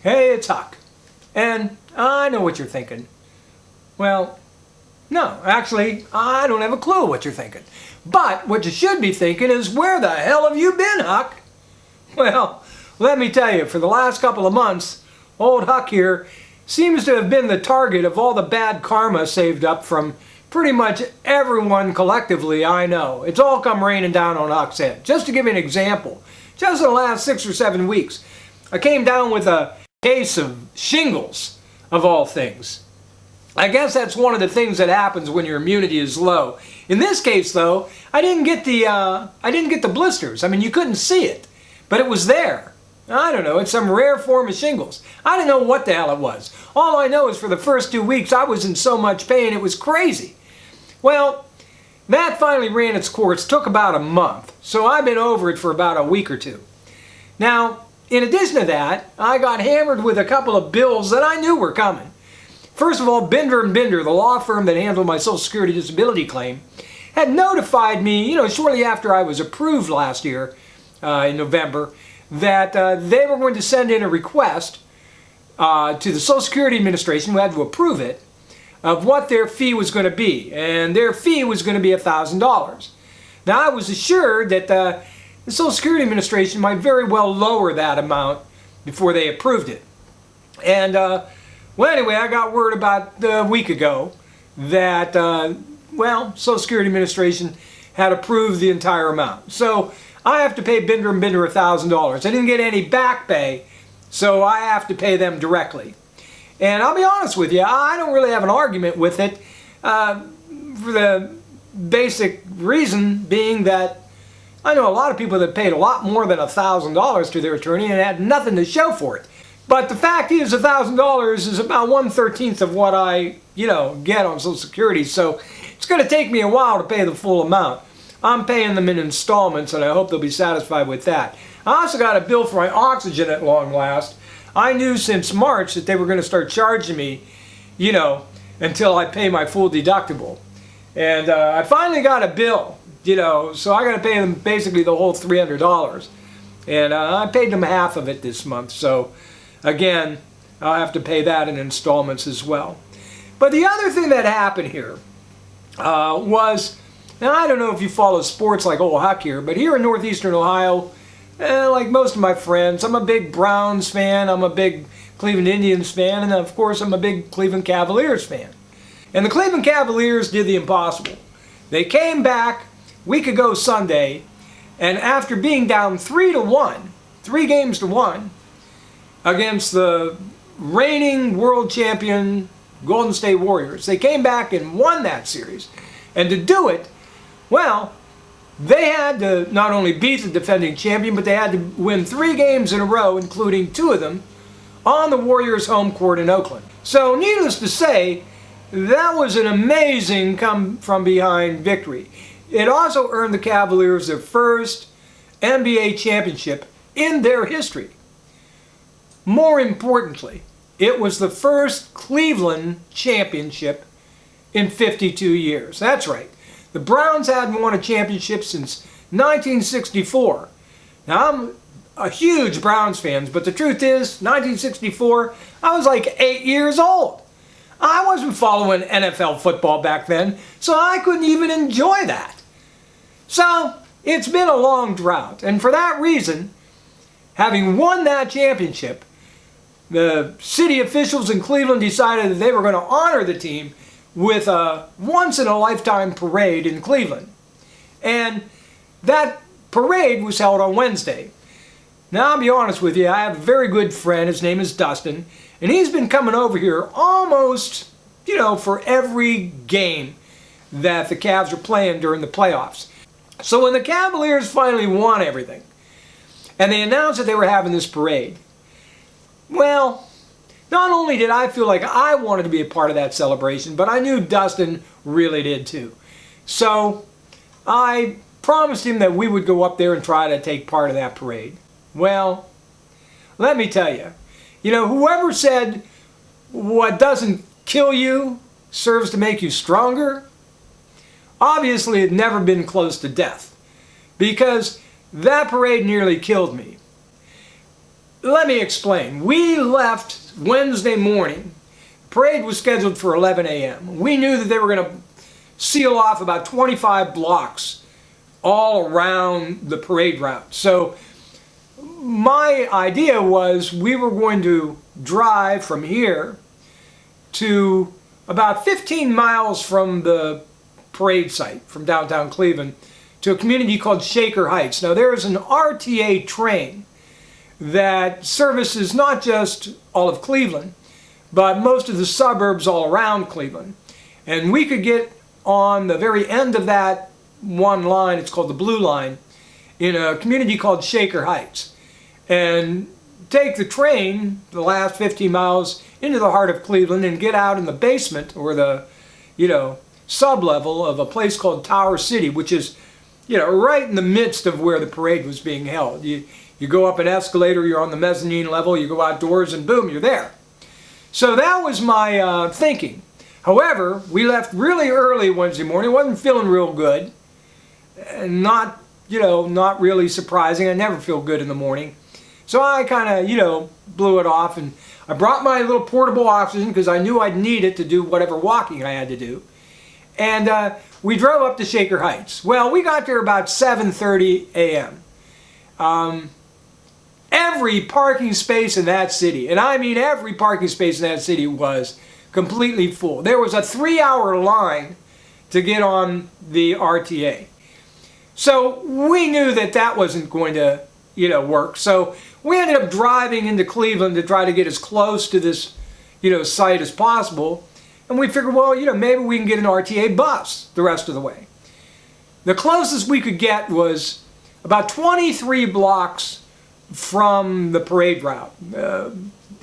Hey, it's Huck. And I know what you're thinking. Well, no, actually, I don't have a clue what you're thinking. But what you should be thinking is, where the hell have you been, Huck? Well, let me tell you, for the last couple of months, old Huck here seems to have been the target of all the bad karma saved up from pretty much everyone collectively I know. It's all come raining down on Huck's head. Just to give you an example, just in the last 6 or 7 weeks, I came down with a case of shingles, of all things. I guess that's one of the things that happens when your immunity is low. In this case, though, I didn't get the blisters. I mean, you couldn't see it, but it was there. I don't know, it's some rare form of shingles. I didn't know what the hell it was. All I know is for the first 2 weeks I was in so much pain it was crazy. Well, that finally ran its course, took about a month, so I've been over it for about a week or two. Now, in addition to that, I got hammered with a couple of bills that I knew were coming. First of all, Binder & Binder, the law firm that handled my Social Security disability claim, had notified me, shortly after I was approved last year in November, that they were going to send in a request to the Social Security Administration, who had to approve it, of what their fee was going to be. And their fee was going to be $1,000. Now, I was assured that the Social Security Administration might very well lower that amount before they approved it. And, well, anyway, I got word about a week ago that, Social Security Administration had approved the entire amount. So I have to pay Binder & Binder $1,000. I didn't get any back pay, so I have to pay them directly. And I'll be honest with you, I don't really have an argument with it, for the basic reason being that I know a lot of people that paid a lot more than $1,000 to their attorney and had nothing to show for it. But the fact is, $1,000 is about 1/13 of what I, get on Social Security, so it's going to take me a while to pay the full amount. I'm paying them in installments, and I hope they'll be satisfied with that. I also got a bill for my oxygen at long last. I knew since March that they were going to start charging me, until I pay my full deductible. And I finally got a bill, so I got to pay them basically the whole $300. And I paid them half of it this month, so again, I'll have to pay that in installments as well. But the other thing that happened here was, now I don't know if you follow sports like old Huck here, but here in northeastern Ohio, like most of my friends, I'm a big Browns fan, I'm a big Cleveland Indians fan, and of course I'm a big Cleveland Cavaliers fan. And the Cleveland Cavaliers did the impossible. They came back a week ago Sunday, and after being down 3-1, 3 games to 1, against the reigning world champion Golden State Warriors, they came back and won that series. And to do it, well, they had to not only beat the defending champion, but they had to win 3 games in a row, including 2 of them, on the Warriors' home court in Oakland. So needless to say, that was an amazing come-from-behind victory. It also earned the Cavaliers their first NBA championship in their history. More importantly, it was the first Cleveland championship in 52 years. That's right. The Browns hadn't won a championship since 1964. Now, I'm a huge Browns fan, but the truth is, 1964, I was like 8 years old. I wasn't following NFL football back then, so I couldn't even enjoy that. So, it's been a long drought, and for that reason, having won that championship, the city officials in Cleveland decided that they were going to honor the team with a once-in-a-lifetime parade in Cleveland. And that parade was held on Wednesday. Now, I'll be honest with you, I have a very good friend, his name is Dustin, and he's been coming over here almost, for every game that the Cavs are playing during the playoffs. So when the Cavaliers finally won everything, and they announced that they were having this parade, well, not only did I feel like I wanted to be a part of that celebration, but I knew Dustin really did too. So I promised him that we would go up there and try to take part of that parade. Well, let me tell you, whoever said what doesn't kill you serves to make you stronger, obviously had never been close to death, because that parade nearly killed me. let me explain. We left Wednesday morning. Parade was scheduled for 11 a.m. We knew that they were going to seal off about 25 blocks all around the parade route. So my idea was we were going to drive from here to about 15 miles from the parade site, from downtown Cleveland, to a community called Shaker Heights. Now there is an RTA train that services not just all of Cleveland, but most of the suburbs all around Cleveland. And we could get on the very end of that one line, it's called the Blue Line, in a community called Shaker Heights, and take the train the last 15 miles into the heart of Cleveland and get out in the basement, or the, sub-level of a place called Tower City, which is, right in the midst of where the parade was being held. You go up an escalator, you're on the mezzanine level, you go outdoors, and boom, you're there. So that was my thinking. However, we left really early Wednesday morning. Wasn't feeling real good. Not really surprising. I never feel good in the morning. So I kind of, blew it off, and I brought my little portable oxygen because I knew I'd need it to do whatever walking I had to do. And we drove up to Shaker Heights. Well, we got there about 7:30 a.m. Every parking space in that city, and I mean every parking space in that city, was completely full. There was a 3-hour line to get on the RTA. So we knew that that wasn't going to, work. So we ended up driving into Cleveland to try to get as close to this, site as possible. And we figured, well, maybe we can get an RTA bus the rest of the way. The closest we could get was about 23 blocks from the parade route,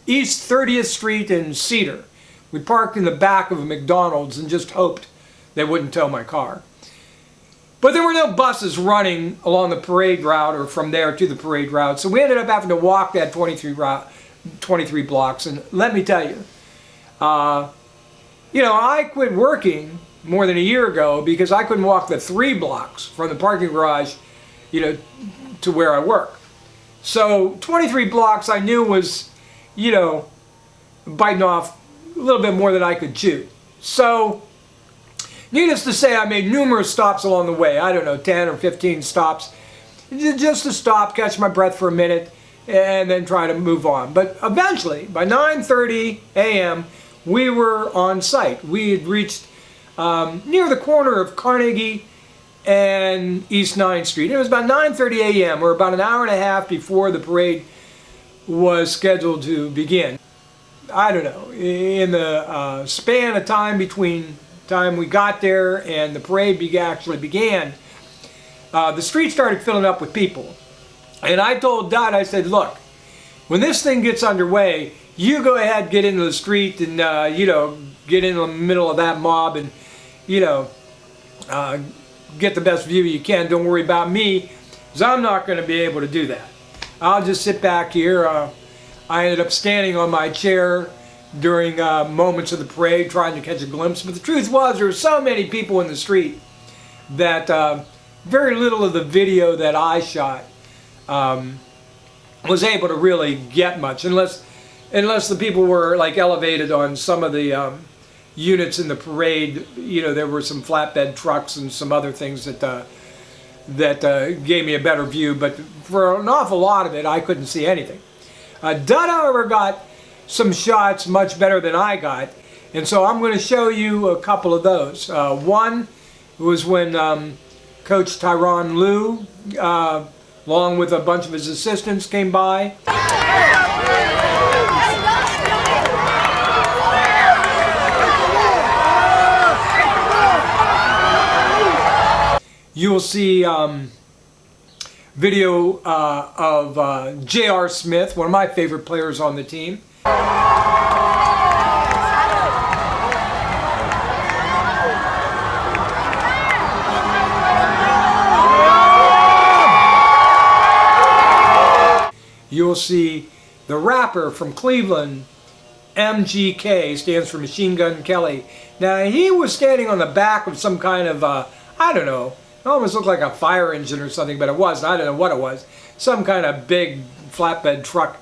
East 30th Street and Cedar. We parked in the back of a McDonald's and just hoped they wouldn't tow my car. But there were no buses running along the parade route or from there to the parade route, so we ended up having to walk that 23 blocks. And let me tell you, I quit working more than a year ago because I couldn't walk the 3 blocks from the parking garage, to where I work. So 23 blocks I knew was, biting off a little bit more than I could chew. So needless to say, I made numerous stops along the way. I don't know, 10 or 15 stops. Just to stop, catch my breath for a minute, and then try to move on. But eventually, by 9:30 a.m., we were on site. We had reached near the corner of Carnegie and East 9th Street. It was about 9:30 a.m., or about an hour and a half before the parade was scheduled to begin. I don't know, in the span of time between time we got there and the parade actually began, the street started filling up with people. And I told Dot, I said, look, when this thing gets underway, you go ahead, get into the street and, get in the middle of that mob and, get the best view you can. Don't worry about me, because I'm not going to be able to do that. I'll just sit back here. I ended up standing on my chair during moments of the parade trying to catch a glimpse. But the truth was, there were so many people in the street that very little of the video that I shot was able to really get much, unless the people were like elevated on some of the units in the parade. There were some flatbed trucks and some other things that gave me a better view, but for an awful lot of it I couldn't see anything. Dud, however, got some shots much better than I got, and so I'm going to show you a couple of those. One was when Coach Tyronn Lue, along with a bunch of his assistants, came by. You'll see video of J.R. Smith, one of my favorite players on the team. You'll see the rapper from Cleveland, MGK, stands for Machine Gun Kelly. Now, he was standing on the back of some kind of, I don't know, it almost looked like a fire engine or something, but it wasn't. I don't know what it was. Some kind of big flatbed truck.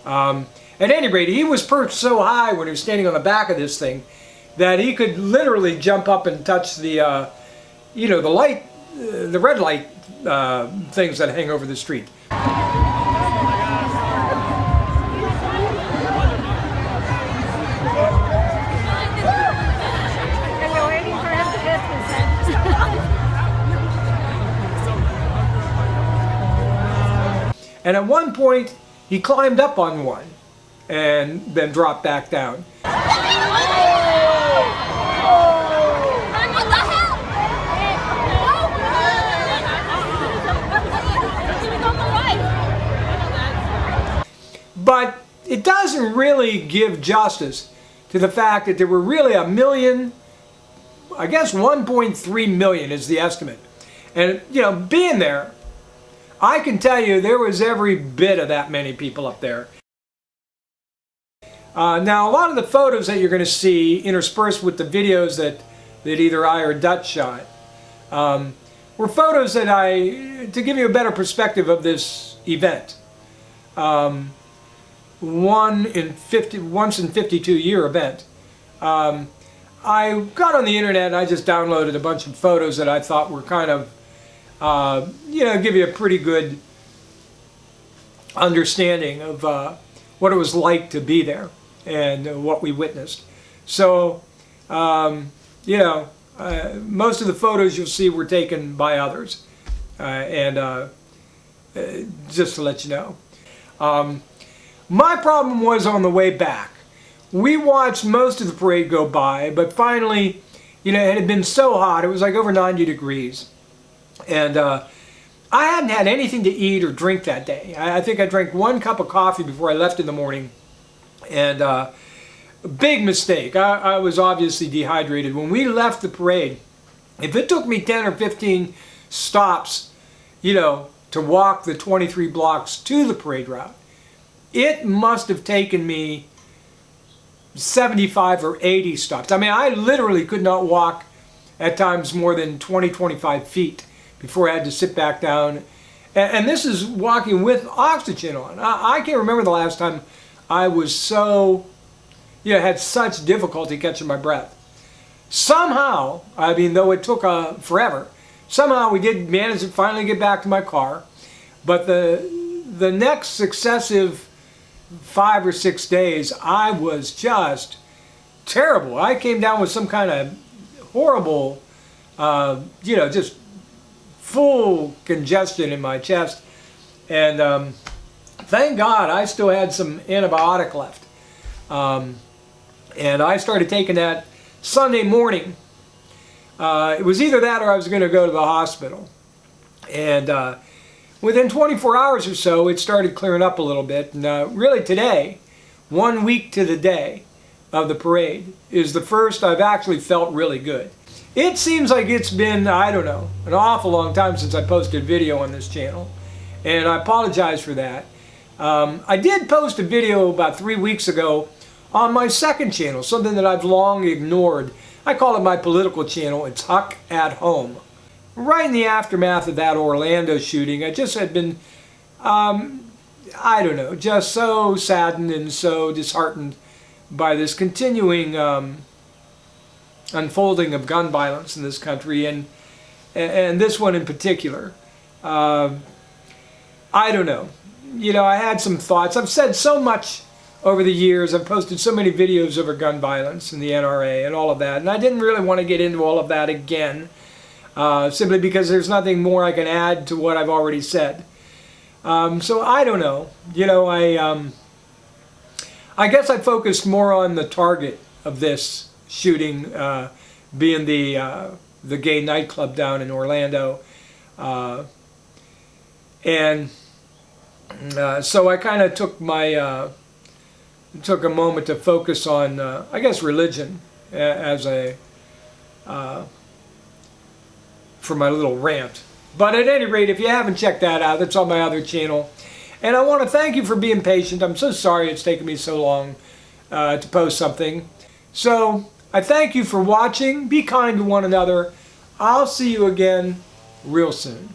At any rate, he was perched so high when he was standing on the back of this thing that he could literally jump up and touch the, you know, the light, the red light things that hang over the street. And at one point, he climbed up on one and then dropped back down. But it doesn't really give justice to the fact that there were really a million, I guess 1.3 million is the estimate. And, you know, being there, I can tell you there was every bit of that many people up there. Now, a lot of the photos that you're going to see interspersed with the videos that either I or Dutch shot were photos that to give you a better perspective of this event. Once in 52 year event. I got on the internet and I just downloaded a bunch of photos that I thought were kind of, you know, give you a pretty good understanding of what it was like to be there and what we witnessed. So, you know, most of the photos you'll see were taken by others, and just to let you know. My problem was on the way back. We watched most of the parade go by, but finally, you know, it had been so hot, it was like over 90 degrees. And I hadn't had anything to eat or drink that day. I think I drank 1 cup of coffee before I left in the morning. And big mistake. I was obviously dehydrated. When we left the parade, if it took me 10 or 15 stops, you know, to walk the 23 blocks to the parade route, it must have taken me 75 or 80 stops. I mean, I literally could not walk at times more than 20, 25 feet before I had to sit back down. And this is walking with oxygen on. I can't remember the last time I was so, you know, had such difficulty catching my breath. Somehow, I mean, though it took forever, somehow we did manage to finally get back to my car. But the next successive 5 or 6 days, I was just terrible. I came down with some kind of horrible, you know, just full congestion in my chest. And thank God I still had some antibiotic left. And I started taking that Sunday morning. It was either that or I was going to go to the hospital. And within 24 hours or so, it started clearing up a little bit. And really today, 1 week to the day of the parade, is the first I've actually felt really good. It seems like it's been, I don't know, an awful long time since I posted a video on this channel. And I apologize for that. I did post a video about 3 weeks ago on my second channel, something that I've long ignored. I call it my political channel. It's Huck at Home. Right in the aftermath of that Orlando shooting, I just had been, I don't know, just so saddened and so disheartened by this continuing unfolding of gun violence in this country, and this one in particular. I don't know. You know, I had some thoughts. I've said so much over the years. I've posted so many videos over gun violence and the NRA and all of that, and I didn't really want to get into all of that again. Simply because there's nothing more I can add to what I've already said. So I don't know. You know, I guess I focused more on the target of this shooting, being the gay nightclub down in Orlando, and so I kind of took a moment to focus on, I guess, religion as a for my little rant. But at any rate, if you haven't checked that out, it's on my other channel. And I want to thank you for being patient. I'm so sorry it's taken me so long to post something. So I thank you for watching. Be kind to one another. I'll see you again real soon.